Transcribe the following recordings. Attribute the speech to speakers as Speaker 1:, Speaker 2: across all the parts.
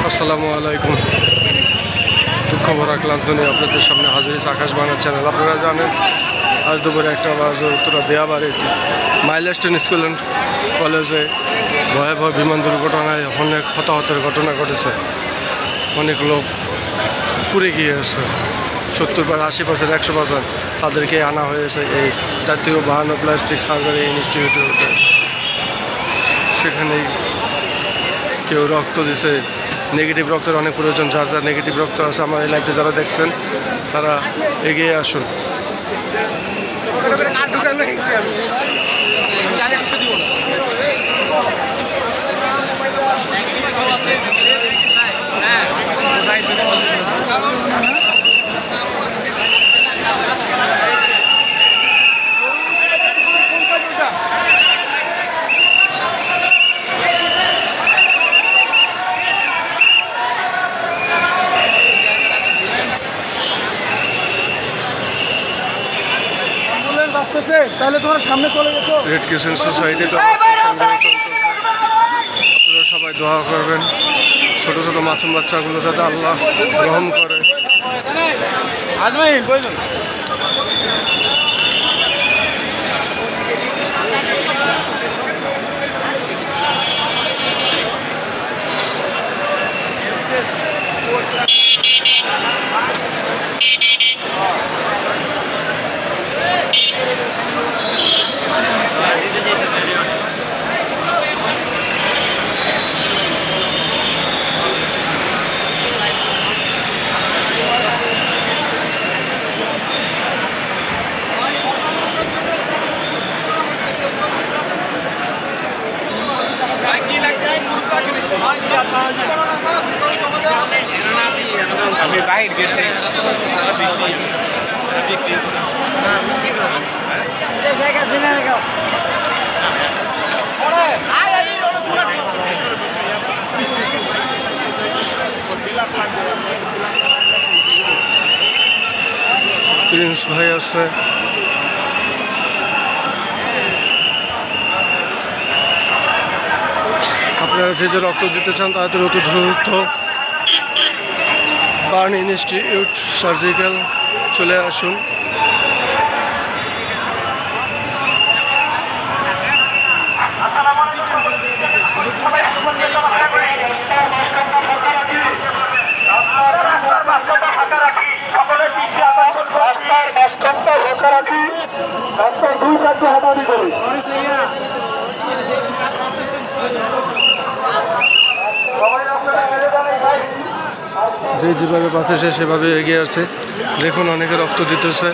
Speaker 1: আসসালামু আলাইকুম। দুঃখ ভরা ক্লান্ত নিয়ে আপনাদের সামনে হাজির হয়েছে আকাশ বাংলা চ্যানেল। আপনারা জানেন আজ দুপুরে 1টা বাজে উত্তরা দেয়াবাড়িতে মাইলস্টোন স্কুল অ্যান্ড কলেজে ভয়াবহ বিমান দুর্ঘটনায় অনেক হতাহতের ঘটনা ঘটেছে। অনেক লোক পুড়ে গিয়েছে, 70-80%, 100% তাদেরকে আনা হয়েছে এই জাতীয় বাহন ও প্লাস্টিক সার্জারি ইনস্টিটিউটে। সেখানেই কেউ রক্ত দিছে, নেগেটিভ রক্তের অনেক প্রয়োজন। যার যার নেগেটিভ রক্ত আছে আমার এই লাইভে যারা দেখছেন তারা এগিয়ে আসুন।
Speaker 2: তাহলে তোমার সামনে চলে গেছো।
Speaker 1: রেড ক্রিসেন্ট সোসাইটি তো আপনারা সবাই দোয়া করবেন ছোট ছোট মাসুম বাচ্চাগুলো যাতে আল্লাহ রহম করে।
Speaker 2: আজমাইন কইলো আমি বাইরে গেছি সারা বেশি বিক্রি জায়গা দিনা লাগাও ওরে আই আই ওরে পুরো
Speaker 1: প্রিন্স ভাই আছে, আপনারা যে যে রক্ত দিতে চান তাদের অতি দ্রুত বার্ন ইনস্টিটিউট সার্জিক্যাল চলে আসুন। যে যেভাবে পাশে সে সেভাবে এগিয়ে আসছে। দেখুন অনেকে রক্ত দিতেছে।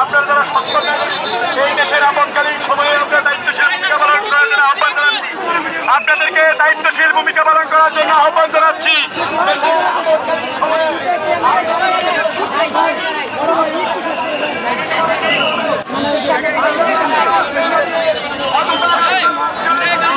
Speaker 3: আপনারা যারা সচেতন নাগরিক, এই দেশের আপদকালীন সময়ে আপনারা দায়িত্বশীল ভূমিকা পালন করার জন্য আহ্বান জানাচ্ছি। আপনাদেরকে দায়িত্বশীল ভূমিকা পালন করার জন্য আহ্বান জানাচ্ছি।
Speaker 4: মানে